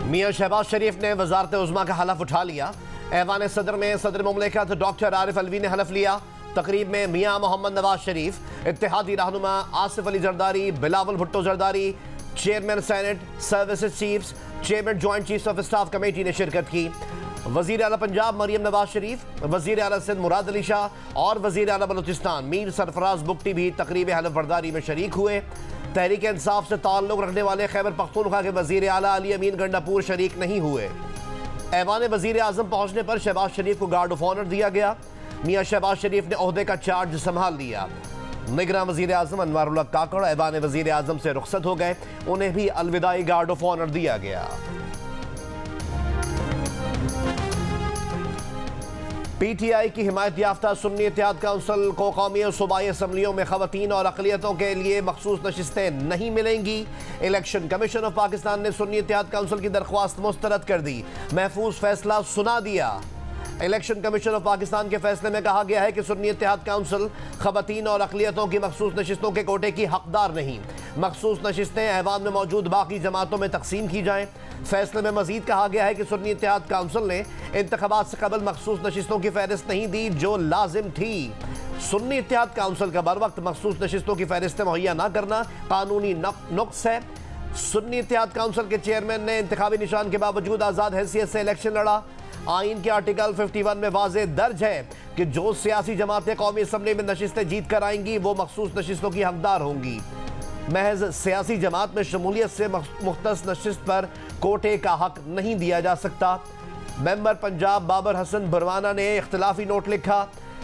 मियां शहबाज शरीफ ने वजारत उज़्मा का हलफ उठा लिया। ऐवान सदर में सदर मुमलिकत डॉक्टर आरिफ अलवी ने हलफ लिया। तकरीब में मियां मोहम्मद नवाज शरीफ, इत्तेहादी रहनुमा Asif Ali Zardari, Bilawal Bhutto Zardari, chairman senate services chiefs, chairman joint chiefs of staff committee ने शिरकत की। वज़ीर आला पंजाब मरियम नवाज शरीफ, वज़ीर आला सिंध मुराद अली शाह और वज़ीर आला बलूचिस्तान मीर सरफराज बुगटी भी तकरीब हलफ बर्दारी में शरीक हुए। तहरीक इंसाफ से ताल्लुक़ रखने वाले खैबर पख्तूनख्वा के वज़ीर आला अली अमीन गंडापुर शरीक नहीं हुए। ऐवान वज़ीर आज़म पहुँचने पर शहबाज शरीफ को गार्ड ऑफ ऑनर दिया गया। मियां शहबाज शरीफ ने ओहदे का चार्ज संभाल लिया। निगरान वज़ीर आज़म अनवारुल्लाह काकड़ ऐवान वज़ीर आज़म से रुखसत हो गए, उन्हें भी अलविदाई गार्ड ऑफ ऑनर दिया गया। PTI की हिमायत याफ्ता सुन्नी इत्तेहाद काउंसिल को कौमी और सूबाई असम्बलियों में ख़वातीन और अक़लियतों के लिए मखसूस नशिस्तें नहीं मिलेंगी। इलेक्शन कमीशन ऑफ पाकिस्तान ने सुन्नी इत्तेहाद काउंसिल की दरख्वास्त मुस्तरद कर दी, महफूज फैसला सुना दिया। इलेक्शन कमीशन ऑफ पाकिस्तान के फैसले में कहा गया है कि सुन्नी इत्तेहाद काउंसिल ख़वातीन और अक़लियतों की मखसूस नशिस्तों के कोटे की हकदार नहीं। मखसूस नशिस्तें ऐवान में मौजूद बाकी जमातों में तकसीम की जाएँ। फैसले में मजीद कहा गया है कि सुन्नी इत्तेहाद काउंसिल ने इंतखाबात से कबल मखसूस नशिस्तों की फहरिस्त नहीं दी जो लाजिम थी। सुन्नी इत्तेहाद काउंसिल का बर वक्त मखसूस नशिस्तों की फहरिस्तें मुहैया न करना कानूनी नुक्स है। सुन्नी इत्तेहाद काउंसिल के चेयरमैन ने इंतखाबी निशान के बावजूद आज़ाद हैसियत से इलेक्शन लड़ा। आइन के आर्टिकल 51 में वाज़े दर्ज है कि जो सियासी जमातें कौमी असम्बली में नशिस्तें जीत कर आएंगी वो मखसूस नशिस्तों की हकदार होंगी। महज सियासी जमात में शमूलियत से मुख्तस नशिस्त पर कोटे का हक नहीं दिया जा सकता। मेंबर पंजाब बाबर हसन बरवाना ने इख्तिलाफी नोट लिखा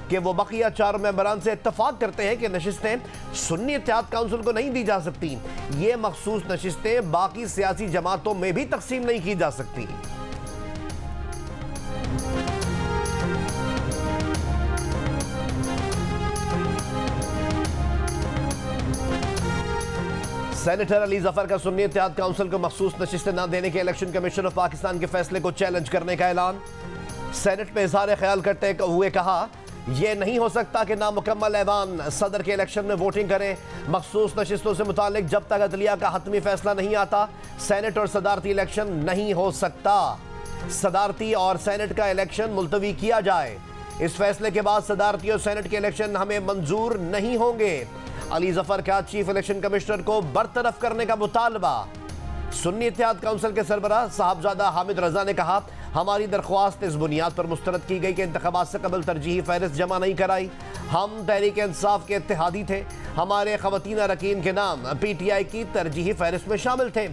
कि वो बकिया चारों मेंबरान से इत्तफाक करते हैं कि नशिस्तें सुन्नी इत्तेहाद काउंसिल को नहीं दी जा सकती। ये मखसूस नशिस्तें बाकी सियासी जमातों में भी तकसीम नहीं की जा सकती। सेनेटर अली जफर का सुन्नी इत्तेहाद काउंसिल को मखसूस नशिस्तें न देने के इलेक्शन कमीशन ऑफ पाकिस्तान के फैसले को चैलेंज करने का ऐलान। सेनेट में इजहार ख्याल करते हुए कहा, यह नहीं हो सकता कि नामुकम्मल ऐवान सदर के इलेक्शन में वोटिंग करें। मखसूस नशिस्तों से मुतालिक जब तक अदलिया का हतमी फैसला नहीं आता, सेनेट और सदारती इलेक्शन नहीं हो सकता। सदारती और सेनेट का इलेक्शन मुलतवी किया जाए। इस फैसले के बाद सदारती और सेनेट के इलेक्शन हमें मंजूर नहीं होंगे। अली जफर का चीफ इलेक्शन कमिश्नर को बरतरफ करने का मुतालबा। सुन्नी इत्तेहाद काउंसिल के सरबराह साहबजादा हामिद रजा ने कहा, हमारी दरख्वास्त इस बुनियाद पर मुस्तरद की गई कि इंतखाबात से कबल तरजीही फहरिस्त जमा नहीं कराई। हम तहरीक इंसाफ के इत्तेहादी थे, हमारे ख़वातीन अरकान के नाम PTI की तरजीही फहरिस्त में शामिल थे।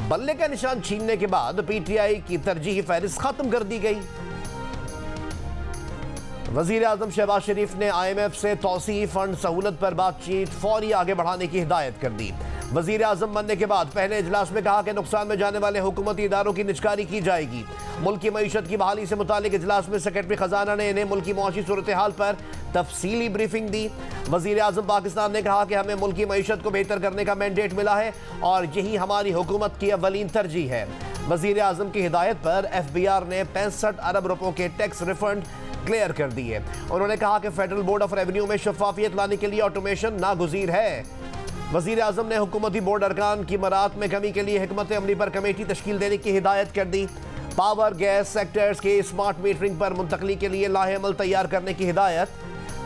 बल्ले का निशान छीनने के बाद PTI की तरजीही फहरिस्त ख़त्म कर दी गई। वज़ीर आज़म शहबाज शरीफ ने IMF से तौसीई फंड सहूलत पर बातचीत फौरी आगे बढ़ाने की हिदायत कर दी। वज़ीर आज़म बनने के बाद पहले इजलास में कहा कि नुकसान में जाने वाले हुकूमती इदारों की निजकारी की जाएगी। मुल्की मईशत की बहाली से मुतालिक इजलास में सेक्रेटरी ख़जाना ने इन्हें मुल्की मुआशी सूरत हाल पर तफसीली ब्रीफिंग दी। वज़ीर आज़म पाकिस्तान ने कहा कि हमें मुल्की मईशत को बेहतर करने का मैंडेट मिला है और यही हमारी हुकूमत की अव्वलीन तरजीह है। वज़ीर आज़म की हिदायत पर FBR ने 65 अरब रुपयों के टैक्स रिफंड क्लियर कर दिए। उन्होंने कहा कि फेडरल बोर्ड ऑफ रेवेन्यू में शफाफियत लाने के लिए ऑटोमेशन नागुज़ीर है। वज़ीर आज़म ने हुकूमती बोर्ड अरकान की मरात में कमी के लिए हिकमत अमली पर कमेटी तश्कील देने की हिदायत कर दी। पावर गैस सेक्टर्स के स्मार्ट मीटरिंग पर मुंतकली के लिए लाहे अमल तैयार करने की हिदायत।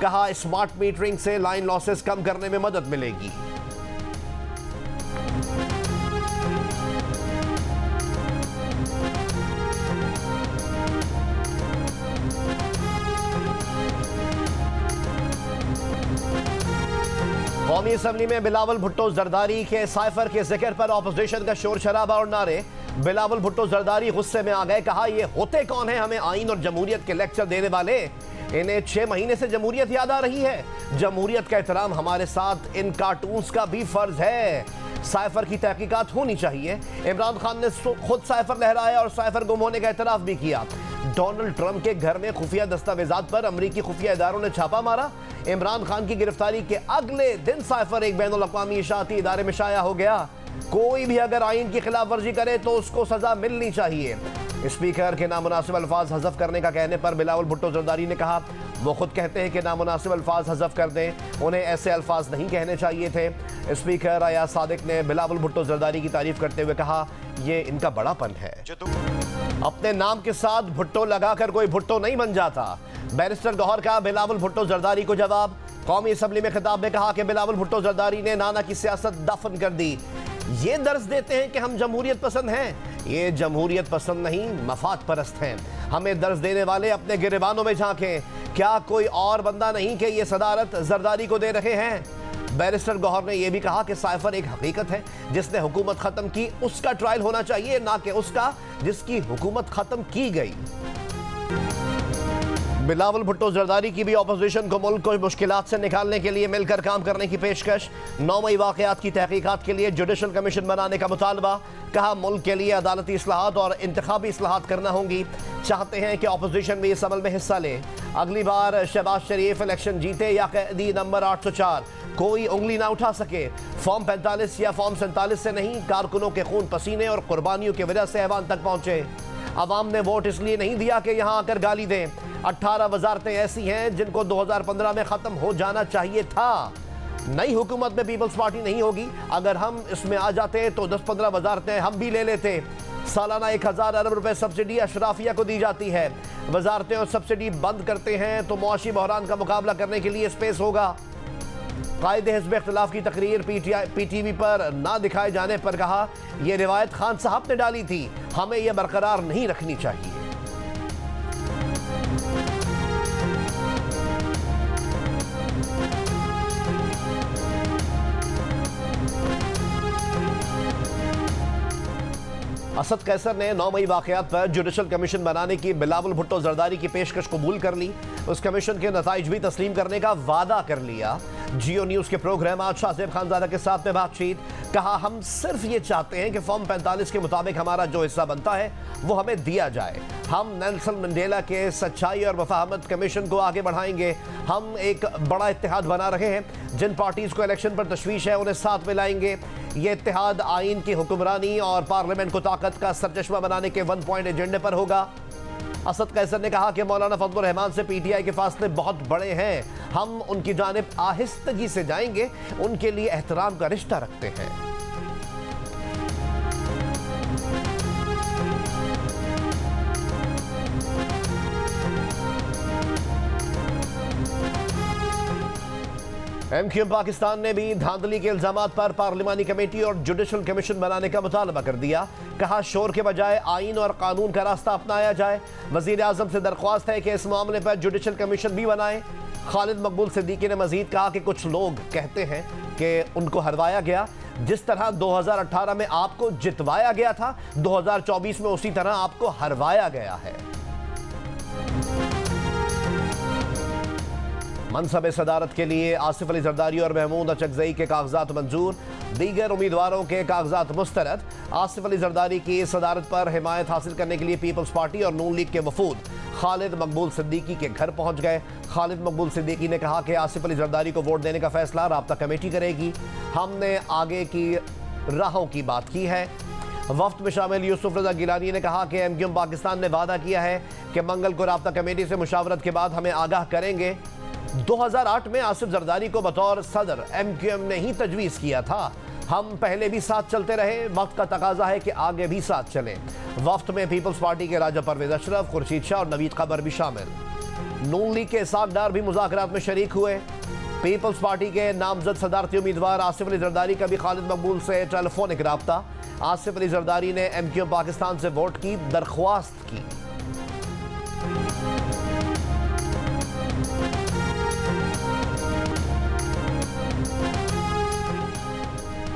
कहा, स्मार्ट मीटरिंग से लाइन लॉसेस कम करने में मदद मिलेगी। कौमी असम्बली में बिलावल भुट्टो जरदारी के साइफर के जिक्र पर अपोजिशन का शोर शराबा और नारे। बिलावल भुट्टो जरदारी गुस्से में आ गए। कहा, ये होते कौन है हमें आइन और जमहूरियत के लेक्चर देने वाले? इन्हें 6 महीने से जमहूरियत याद आ रही है। जमहूरियत का एहतराम हमारे साथ इन कार्टून्स का भी फर्ज है। साइफर की तहकीकात होनी चाहिए। इमरान खान ने खुद साइफर लहराया और साइफर गुम होने का एतराफ़ भी किया। डोनाल्ड ट्रंप के घर में खुफिया दस्तावेजात पर अमरीकी खुफिया इदारों ने छापा मारा। इमरान खान की गिरफ्तारी के अगले दिन साइफर एक बैनुल अक़वामी इशाअती इदारे में शाया हो गया। कोई भी अगर आइन की खिलाफ वर्जी करे तो उसको सजा मिलनी चाहिए। स्पीकर के नामुनासिब अल्फाज हज़फ करने का कहने पर बिलावल भुट्टो जरदारी ने कहा, वो खुद कहते हैं कि नामुनासिब अल्फाज हज़फ कर दें, उन्हें ऐसे अल्फाज नहीं कहने चाहिए थे। स्पीकर अयाज सादिक ने बिलावल भुट्टो जरदारी की तारीफ करते हुए कहा, ये इनका बड़ापन है। अपने नाम के साथ भुट्टो लगाकर कोई भुट्टो नहीं बन जाता। बैरिस्टर गौहर का बिलावल भुट्टो जरदारी को जवाब। कौमी असम्बली में खिताब में कहा कि बिलावल भुट्टो जरदारी ने नाना की सियासत दफन कर दी। ये दर्ज देते हैं कि हम जमहूरियत पसंद हैं। ये जमहूरियत पसंद नहीं, मफाद परस्त हैं। हमें दर्ज देने वाले अपने गिरबानों में झांकें। क्या कोई और बंदा नहीं कि ये सदारत जरदारी को दे रहे हैं। बैरिस्टर गौहर ने यह भी कहा कि साइफर एक हकीकत है। जिसने हुकूमत खत्म की उसका ट्रायल होना चाहिए, ना कि उसका जिसकी हुकूमत खत्म की गई। बिलावल भुट्टो जरदारी की भी अपोजिशन को मुल्क को मुश्किलात से निकालने के लिए मिलकर काम करने की पेशकश। 9 मई वाक़यात की तहकीकात के लिए जुडिशल कमीशन बनाने का मुतालबा। कहा, मुल्क के लिए अदालती इस्लाहात और इंतखाबी इस्लाहात करना होंगी। चाहते हैं कि अपोजिशन भी इस अमल में हिस्सा ले। अगली बार शहबाज शरीफ इलेक्शन जीते या कैदी नंबर 804 कोई उंगली ना उठा सके। फॉर्म 45 या फॉर्म 47 से नहीं, कारकुनों के खून पसीने और कुर्बानियों की वजह से ऐवान तक पहुंचे। अवाम ने वोट इसलिए नहीं दिया कि यहां आकर गाली दें। 18 वजारतें ऐसी हैं जिनको 2015 में ख़त्म हो जाना चाहिए था। नई हुकूमत में पीपल्स पार्टी नहीं होगी। अगर हम इसमें आ जाते तो 10-15 वजारतें हम भी ले लेते। सालाना 1000 अरब रुपए सब्सिडी अशराफिया को दी जाती है। वजारतें और सब्सिडी बंद करते हैं तो मुआशी बहरान का मुकाबला करने के लिए स्पेस होगा। कायदे हिज़्ब इख्तिलाफ की तकरीर PTV पर ना दिखाए जाने पर कहा, यह रिवायत खान साहब ने डाली थी, हमें यह बरकरार नहीं रखनी चाहिए। असद कैसर ने 9 मई वाक़यात पर जुडिशल कमीशन बनाने की बिलावल भुट्टो जरदारी की पेशकश कबूल कर ली। उस कमीशन के नताइज भी तस्लीम करने का वादा कर लिया। जियो न्यूज़ के प्रोग्राम आज शाहजेब खानजादा के साथ में बातचीत। कहा, हम सिर्फ ये चाहते हैं कि फॉर्म 45 के मुताबिक हमारा जो हिस्सा बनता है वो हमें दिया जाए। हम नेल्सन मंडेला के सच्चाई और वफाहमत कमीशन को आगे बढ़ाएंगे। हम एक बड़ा इत्तेहाद बना रहे हैं। जिन पार्टीज़ को इलेक्शन पर तशवीश है उन्हें साथ में लाएंगे। ये इत्तेहाद आइन की हुक्मरानी और पार्लियामेंट को ताकत का सरचश्मा बनाने के 1 पॉइंट एजेंडे पर होगा। असद कैसर ने कहा कि मौलाना फजलुर रहमान से PTI के फासले बहुत बड़े हैं। हम उनकी जानिब आहिस्तगी से जाएंगे, उनके लिए एहतराम का रिश्ता रखते हैं। MQM पाकिस्तान ने भी धांधली के इल्जामात पर पार्लिमानी कमेटी और जुडिशल कमीशन बनाने का मुतालबा कर दिया। कहा, शोर के बजाय आइन और कानून का रास्ता अपनाया जाए। वजीर आजम से दरख्वास्त है कि इस मामले पर जुडिशल कमीशन भी बनाए। खालिद मकबूल सिद्दीकी ने मजीद कहा कि कुछ लोग कहते हैं कि उनको हरवाया गया। जिस तरह 2018 में आपको जितवाया गया था, 2024 में उसी तरह आपको हरवाया गया है। मनसब सदारत के लिए आसिफ अली जरदारी और महमूद अचकजई के कागजात मंजूर। दीगर उम्मीदवारों के कागजात मुस्तरद। आसिफ अली जरदारी की सदारत पर हिमायत हासिल करने के लिए पीपल्स पार्टी और नून लीग के वफूद खालिद मकबूल सिद्दीकी के घर पहुंच गए। खालिद मकबूल सिद्दीकी ने कहा कि आसिफ अली जरदारी को वोट देने का फैसला राब्ता कमेटी करेगी। हमने आगे की राहों की बात की है। वफ्द में शामिल यूसुफ रजा गिलानी ने कहा कि MQM पाकिस्तान ने वादा किया है कि मंगल को राब्ता कमेटी से मुशावरत के बाद हमें आगाह करेंगे। 2008 में आसिफ जरदारी को बतौर सदर MQM ने ही तजवीज़ किया था। हम पहले भी साथ चलते रहे, वक्त का तकाजा है कि आगे भी साथ चलें। वफ्द में पीपल्स पार्टी के राजा परवेज अशरफ, खुर्शीद शाह और नवीद खबर भी शामिल। नून लीग के इसाक डार भी मुज़ाकरात में शरीक हुए। पीपल्स पार्टी के नामजद सदारती उम्मीदवार आसिफ अली जरदारी का भी खालिद मकबूल से टेलीफोनिक राब्ता। आसिफ अली जरदारी ने MQM पाकिस्तान से वोट की दरख्वास्त की।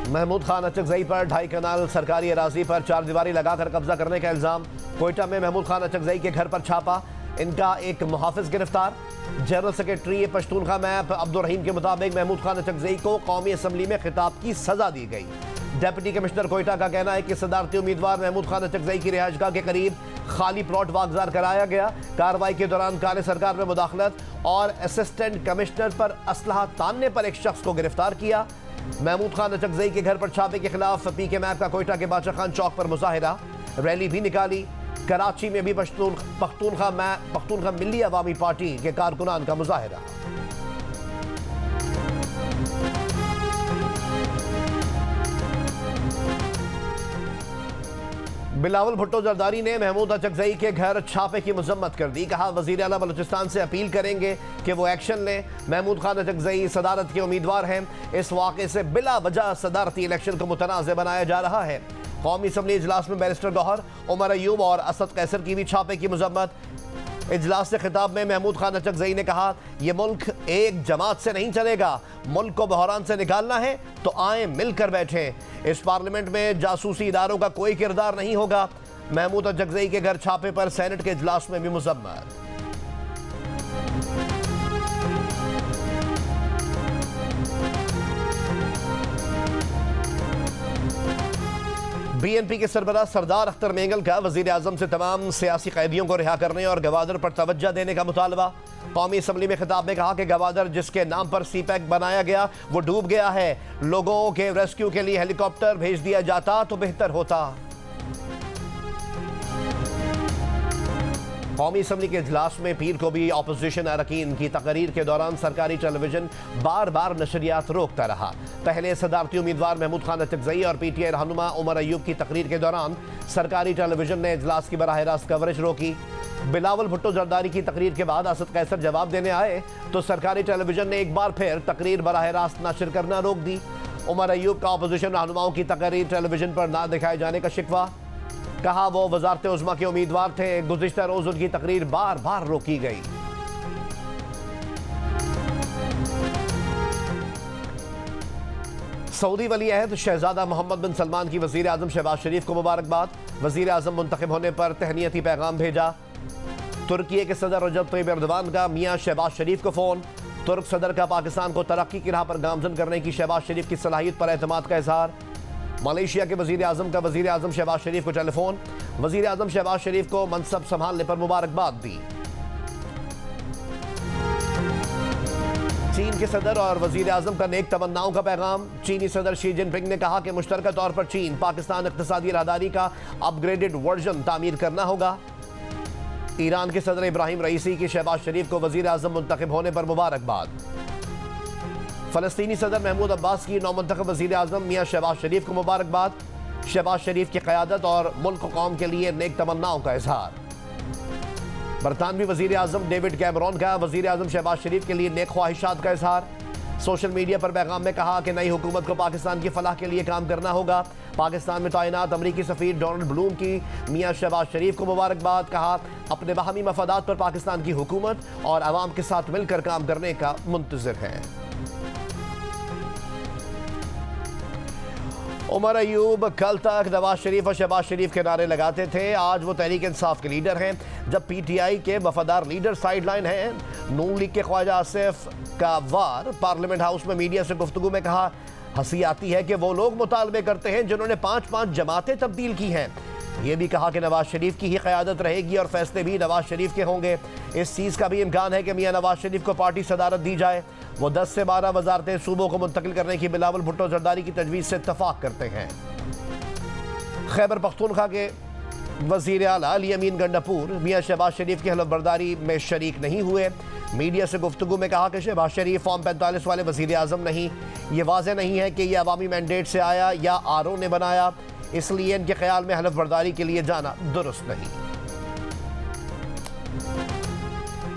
महमूद खान अचकजई पर 2.5 कनाल सरकारी अराजी पर 4 दीवारी लगाकर कब्जा करने का इल्जाम। कोयटा में महमूद खान अचकजई के घर पर छापा। इनका एक मुहाफिज गिरफ्तार। जनरल सेक्रेटरी पश्तूनखा मैप अब्दुल रहीम के मुताबिक महमूद खान अचकजई को कौमी असम्बली में खिताब की सजा दी गई। डिप्टी कमिश्नर कोयटा का कहना है कि सदारती उम्मीदवार महमूद खान अचकजई की रिहाइशगाह के करीब खाली प्लॉट वागजार कराया गया। कार्रवाई के दौरान काले सरकार में मुदाखलत और असिस्टेंट कमिश्नर पर असलहा तानने पर एक शख्स को गिरफ्तार किया। महमूद खान अचकजई के घर पर छापे के खिलाफ PK मैप का कोयटा के बादशाह खान चौक पर मुजाहिरा, रैली भी निकाली। कराची में भी पख्तूनखा मिली अवामी पार्टी के कारकुनान का मुजाहिरा। बिलावल भुट्टो जरदारी ने महमूद अचकजई के घर छापे की मजम्मत कर दी। कहा वजीर आला बलूचिस्तान से अपील करेंगे कि वो एक्शन लें। महमूद खान अचकजई सदारत के उम्मीदवार हैं। इस वाक़े से बिला वजह सदारती इलेक्शन को मुतनाज़ बनाया जा रहा है। कौमी असम्बली इजलास में बैरिस्टर गौहर, उमर अयूब और असद कैसर की भी छापे की मजम्मत। इजलास से खिताब में महमूद खान अचकजई ने कहा यह मुल्क एक जमात से नहीं चलेगा, मुल्क को बहरान से निकालना है तो आए मिलकर बैठे। इस पार्लियामेंट में जासूसी इदारों का कोई किरदार नहीं होगा। महमूद अचकजई के घर छापे पर सेनेट के इजलास में भी मजम्मत। बीएनपी के सरबराह सरदार अख्तर मेंगल का वजीर आजम से तमाम सियासी कैदियों को रिहा करने और गवादर पर तवज्जो देने का मुतालबा। कौमी असम्बली में खिताब में कहा कि गवादर जिसके नाम पर सीपैक बनाया गया वो डूब गया है। लोगों के रेस्क्यू के लिए हेलीकॉप्टर भेज दिया जाता तो बेहतर होता। कौमी असम्बली के इजलास में पीर को भी अपोजिशन अरकान की तकरीर के दौरान सरकारी टेलीविजन बार बार नशरियात रोकता रहा। पहले सदारती उम्मीदवार महमूद खान अचकजई और पीटीआई रहनुमा उमर अयूब की तकरीर के दौरान सरकारी टेलीविजन ने इजलास की बराह रास्त कवरेज रोकी। बिलावल भुट्टो जरदारी की तकरीर के बाद असद कैसर जवाब देने आए तो सरकारी टेलीविजन ने एक बार फिर तकरीर बराह रास्त नशर करना रोक दी। उमर अयूब का अपोजिशन रहनुमाओं की तकरीर टेलीविजन पर ना दिखाए जाने का शिकवा। कहा वो वजारत उज़्मा के उम्मीदवार थे। गुज़िश्ता रोज उनकी तकरीर बार बार रोकी गई। सऊदी वली अहद शहजादा मोहम्मद बिन सलमान की वज़ीर आज़म शहबाज शरीफ को मुबारकबाद। वज़ीर आज़म मुंतखब होने पर तहनीती पैगाम भेजा। तुर्की के सदर रजब तैयब एर्दोगान का मियाँ शहबाज शरीफ को फ़ोन। तुर्क सदर का पाकिस्तान को तरक्की की राह पर गामजन करने की शहबाज शरीफ की सलाहियत पर एतमाद का इजहार। मलेशिया के वज़ीर आज़म का वज़ीर आज़म शहबाज शरीफ को टेलीफोन। वज़ीर आज़म शहबाज शरीफ को मनसब संभालने पर मुबारकबाद दी। चीन के सदर और वज़ीर आज़म का नेक तमन्नाओं का पैगाम। चीनी सदर शी जिनपिंग ने कहा कि मुश्तरका तौर पर चीन पाकिस्तान इक़्तिसादी राहदारी का अपग्रेडेड वर्जन तामीर करना होगा। ईरान के सदर इब्राहिम रईसी की शहबाज शरीफ को वज़ीर आज़म मुंतखब होने पर मुबारकबाद। फ़लस्तीनी सदर महमूद अब्बास की नौमुंतखब वज़ीर आज़म मियाँ शहबाज शरीफ को मुबारकबाद। शहबाज शरीफ की क़यादत और मुल्क कौम के लिए नेक तमन्नाओं का इजहार। बरतानवी वज़ीर आज़म डेविड कैमरॉन का वज़ीर आज़म शहबाज शरीफ के लिए नेक ख्वाहिशात का इजहार। सोशल मीडिया पर पैगाम में कहा कि नई हुकूमत को पाकिस्तान की फलाह के लिए काम करना होगा। पाकिस्तान में तैनात अमरीकी सफ़ीर डोनाल्ड ब्लूम की मियाँ शहबाज शरीफ को मुबारकबाद। कहा अपने बाहमी मफादात पर पाकिस्तान की हुकूमत और अवाम के साथ मिलकर काम करने का मुंतज़िर है। उमर अयूब कल तक नवाज शरीफ और शहबाज शरीफ के नारे लगाते थे। आज वो तहरीक इंसाफ के लीडर हैं, जब पीटीआई के वफादार लीडर साइडलाइन हैं। नून लीग के ख्वाजा आसिफ का वार पार्लियामेंट हाउस में मीडिया से गुफ्तगू में कहा हंसी आती है कि वो लोग मुतालबे करते हैं जिन्होंने 5-5 जमातें तब्दील की हैं। ये भी कहा कि नवाज शरीफ की ही क़यादत रहेगी और फैसले भी नवाज शरीफ के होंगे। इस चीज़ का भी इम्कान है कि मियाँ नवाज शरीफ को पार्टी सदारत दी जाए। वो 10 से 12 वजारतें सूबों को मुंतकिल करने की बिलावल भुट्टो जरदारी की तजवीज़ से इत्तफाक करते हैं। खैबर पख्तूनख्वा के वज़ीर आला अली अमीन गंडापुर मियाँ शहबाज शरीफ की हलफबरदारी में शरीक नहीं हुए। मीडिया से गुफ्तगू में कहा कि शहबाज शरीफ फॉर्म 45 वाले वज़ीर आज़म नहीं। ये वाज़ेह नहीं है कि यह अवामी मैंडेट से आया या आरओ ने बनाया, इसलिए इनके ख्याल में हलफबरदारी के लिए जाना दुरुस्त नहीं।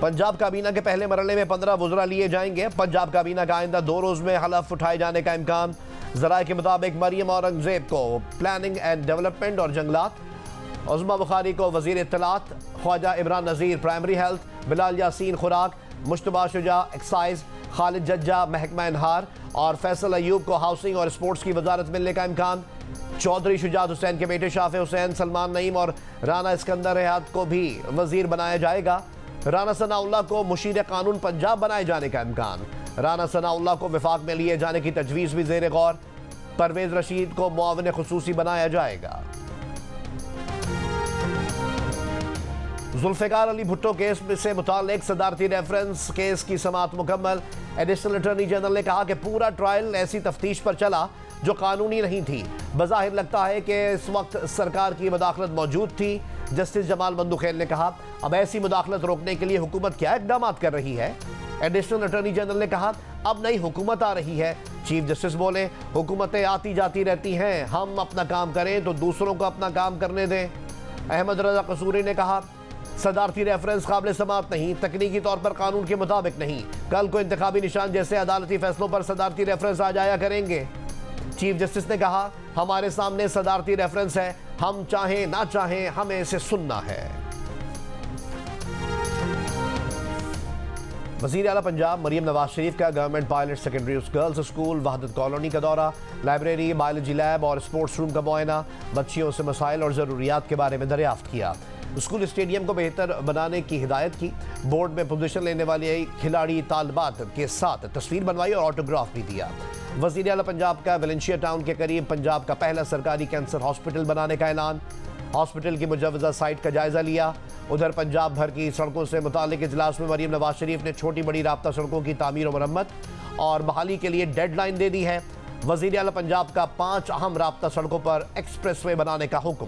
पंजाब काबीना के पहले मरहले में 15 वज़रा लिए जाएंगे। पंजाब काबीना का आइंदा 2 रोज़ में हलफ उठाए जाने का इम्कान। ज़राए के मुताबिक मरियम औरंगज़ेब को प्लानिंग एंड डेवलपमेंट और जंगलात, उज़्मा बुखारी को वज़ीर इत्तलात, ख्वाजा इमरान नज़ीर प्राइमरी हेल्थ, बिलाल यासीन खुराक, मुश्तबा शुजा एक्साइज, खालिद जज्जा महकमा इनहार और फैसल अयूब को हाउसिंग और स्पोर्ट्स की वजारत मिलने का इम्कान। चौधरी शुजात हुसैन के बेटे शाफे हुसैन, सलमान नईम और राना इस्कंदर रियाद को भी वज़ीर बनाया जाएगा। राना सनाउल्लाह को मुशीर कानून पंजाब बनाए जाने का इम्कान। राना सनाउल्लाह को विफाक में लिए जाने की तजवीज़ भी ज़ेर गौर। परवेज़ रशीद को मुआविन खुसूसी बनाया जाएगा। जुल्फ़िकार अली भुट्टो केस से मुताल्लिक सदारती रेफरेंस केस की समाअत मुकम्मल। एडिशनल अटॉर्नी जनरल ने कहा कि पूरा ट्रायल ऐसी तफ्तीश पर चला जो कानूनी नहीं थी। बज़ाहिर लगता है कि इस वक्त सरकार की मुदाखलत मौजूद थी। जस्टिस जमाल बंदुखेल ने कहा अब ऐसी मुदाखलत रोकने के लिए हुकूमत क्या इक़दाम कर रही है। एडिशनल अटॉर्नी जनरल ने कहा अब नई हुकूमत आ रही है, चीफ जस्टिस बोले, हुकूमतें आती जाती रहती हैं, हम अपना काम करें तो दूसरों को अपना काम करने दें। अहमद रजा कसूरी ने कहा, सदारती रेफरेंस काबिल समाअत नहीं, तकनीकी तौर पर कानून के मुताबिक नहीं। कल को इंतखाबी निशान जैसे अदालती फैसलों पर सदारती रेफरेंस आ जाया करेंगे। चीफ जस्टिस ने कहा, हमारे सामने सदारती रेफरेंस है, हम चाहें ना चाहें हमें इसे सुनना है। वज़ीर आला पंजाब मरियम नवाज शरीफ का government pilot secondary girls school Wahdat colony का दौरा, लाइब्रेरी, बायोलॉजी लैब और स्पोर्ट्स रूम का मुआयना, बच्चियों से मसाइल और ज़रूरियात के बारे में दरियाफ्त किया। स्कूल स्टेडियम को बेहतर बनाने की हिदायत की। बोर्ड में पोजीशन लेने वाली खिलाड़ी तालबात के साथ तस्वीर बनवाई और ऑटोग्राफ भी दिया। वज़ीर आला पंजाब का वेलेंशिया टाउन के करीब पंजाब का पहला सरकारी कैंसर हॉस्पिटल बनाने का ऐलान। हॉस्पिटल की मुजव्वज़ा साइट का जायजा लिया। उधर पंजाब भर की सड़कों से मुतालिक इजलास में मरीम नवाज शरीफ ने छोटी बड़ी राब्ता सड़कों की तामीर और मरम्मत और बहाली के लिए डेडलाइन दे दी है। वज़ीर आला पंजाब का 5 अहम राब्ता सड़कों पर एक्सप्रेसवे बनाने का हुक्म।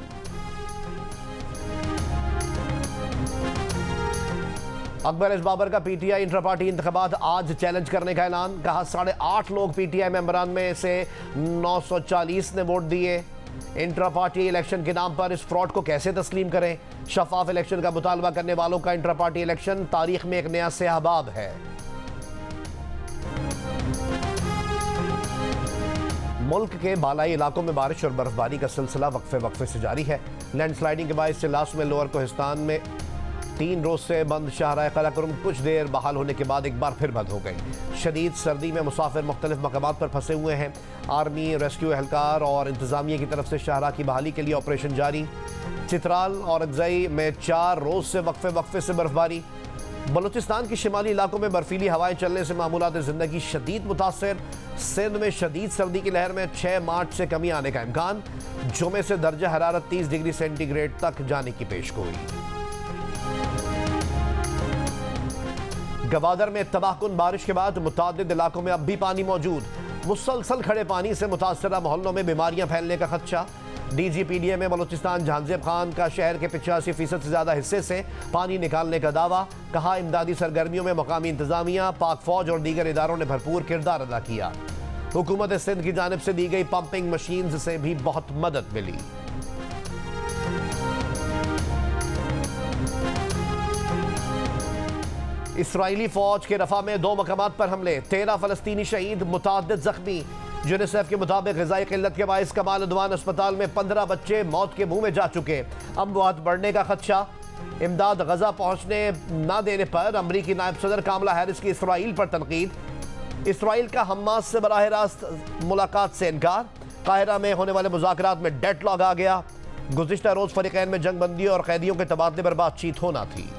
अकबर एस बाबर का पीटीआई इंटर पार्टी इंतखाबात आज चैलेंज करने का ऐलान। कहा, 8.5 लोग पीटीआई मेंबरान में से 940 ने वोट दिए। इंटर पार्टी इलेक्शन के नाम पर इस फ्रॉड को कैसे तस्लीम करें। शफाफ इलेक्शन का मुतालबा करने वालों का इंटर पार्टी इलेक्शन तारीख में एक नया सयाहबाब है। मुल्क के बालाई इलाकों में बारिश और बर्फबारी का सिलसिला वक्फे से जारी है। लैंडस्लाइडिंग के बायस लास्ट में लोअर कोहिस्तान में 3 रोज से बंद शाहराह कराकुरम कुछ देर बहाल होने के बाद एक बार फिर बंद हो गई। शदीद सर्दी में मुसाफिर मुख्तलिफ मकामात पर फंसे हुए हैं। आर्मी, रेस्क्यू एहलकार और इंतजामिया की तरफ से शाहराह की बहाली के लिए ऑपरेशन जारी। चित्राल और अगजई में 4 रोज से वक्फे से बर्फबारी। बलूचिस्तान के शिमाली इलाकों में बर्फीली हवाएं चलने से मामूलात ज़िंदगी शदीद मुतासर। सिंध में शदीद सर्दी की लहर में 6 मार्च से कमी आने का इम्कान। जुमे से दर्जा हरारत 30 डिग्री सेंटीग्रेड तक जाने की पेशगोई। गवादर में तबाहकुन बारिश के बाद मुतादिद इलाकों में अब भी पानी मौजूद। मुसलसल खड़े पानी से मुतासरा मोहल्लों में बीमारियां फैलने का खदशा। डीजीपीडीए में बलूचिस्तान जहांजेब खान का शहर के 85% से ज्यादा हिस्से से पानी निकालने का दावा। कहा, इमदादी सरगर्मियों में मकामी इंतजामिया, पाक फौज और दीगर इदारों ने भरपूर किरदार अदा किया। हुकूमत सिंध की जानिब से दी गई पंपिंग मशीन से भी बहुत मदद मिली। इसराइली फौज के रफा में 2 मकामात पर हमले, 13 फलस्तीनी शहीद, मुताद्दिद जख्मी। यूनिसेफ के मुताबिक ग़िज़ाई क़िल्लत के बाइस कमाल अदवान अस्पताल में 15 बच्चे मौत के मुंह में जा चुके। अमवात बढ़ने का खदशा। इमदाद गजा पहुंचने न देने पर अमरीकी नायब सदर कामला हैरिस की इसराइल पर तनकीद। इसराइल का हमास से बराह रास्त मुलाकात से इनकार। काहिरा में होने वाले मुज़ाकरात में डेडलॉक आ गया। गुज़िश्ता रोज़ फ़रीक़ैन में जंगबंदी और कैदियों के तबादले पर बातचीत होना थी।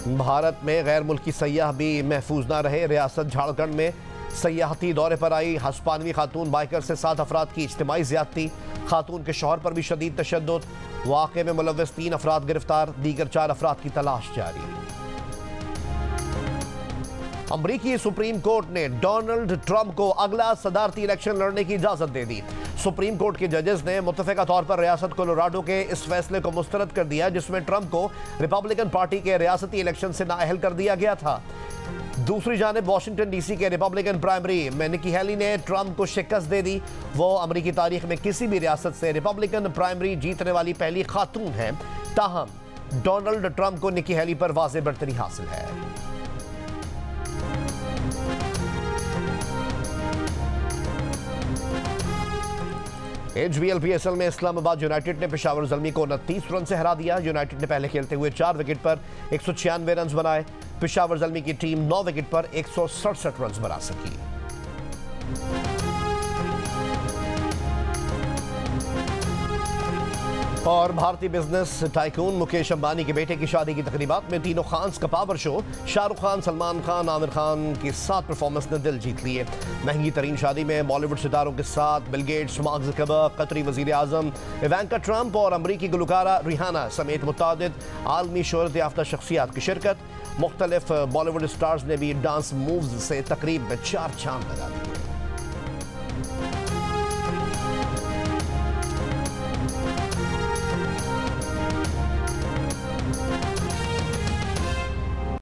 भारत में गैर मुल्की सयाह भी महफूज ना रहे। रियासत झारखंड में सयाहती दौरे पर आई हस्पानवी खातून बाइकर से 7 अफराद की इज्तिमाई ज़्यादती। खातून के शौहर पर भी शदीद तशद्दुद। वाक़े में मुलव्वस 3 अफराद गिरफ्तार, दीगर 4 अफराद की तलाश जारी। अमरीकी सुप्रीम कोर्ट ने डोनाल्ड ट्रंप को अगला सदारती इलेक्शन लड़ने की इजाज़त दे दी। सुप्रीम कोर्ट के जजेस ने मुत्तफ़िका तौर पर रियासत कोलोराडो के इस फैसले को मुस्तरद कर दिया जिसमें ट्रंप को रिपब्लिकन पार्टी के रियासती इलेक्शन से नाअहल कर दिया गया था। दूसरी जानिब वाशिंगटन डीसी के रिपब्लिकन प्राइमरी में निकी हेली ने ट्रंप को शिकस्त दे दी। वो अमरीकी तारीख में किसी भी रियासत से रिपब्लिकन प्राइमरी जीतने वाली पहली खातून हैं। ताहम डोनाल्ड ट्रंप को निकी हेली पर वाज़ेह बढ़तरी हासिल है। HBL-PSL में इस्लामाबाद यूनाइटेड ने पेशावर ज़ल्मी को 29 रन से हरा दिया। यूनाइटेड ने पहले खेलते हुए 4 विकेट पर 196 रन बनाए। पेशावर ज़ल्मी की टीम 9 विकेट पर 167 रन बना सकी। और भारतीय बिजनेस टाइकून मुकेश अंबानी के बेटे की शादी की तकरीबात में तीनों खान्स का पावर शो। शाहरुख खान, सलमान खान, आमिर खान की 7 परफॉर्मेंस ने दिल जीत लिए। महंगी तरीन शादी में बॉलीवुड सितारों के साथ बिल गेट्स, मार्क ज़करबर्ग, कतरी वज़ीर आज़म इवांका ट्रंप और अमरीकी गुलकारा रिहाना समेत मुतादिद आलमी शोहरत याफ्ता शख्सियात की शिरकत। मुख्तलिफ बॉलीवुड स्टार्स ने भी डांस मूव्स से तकरीब में 4 चांद लगा दिए।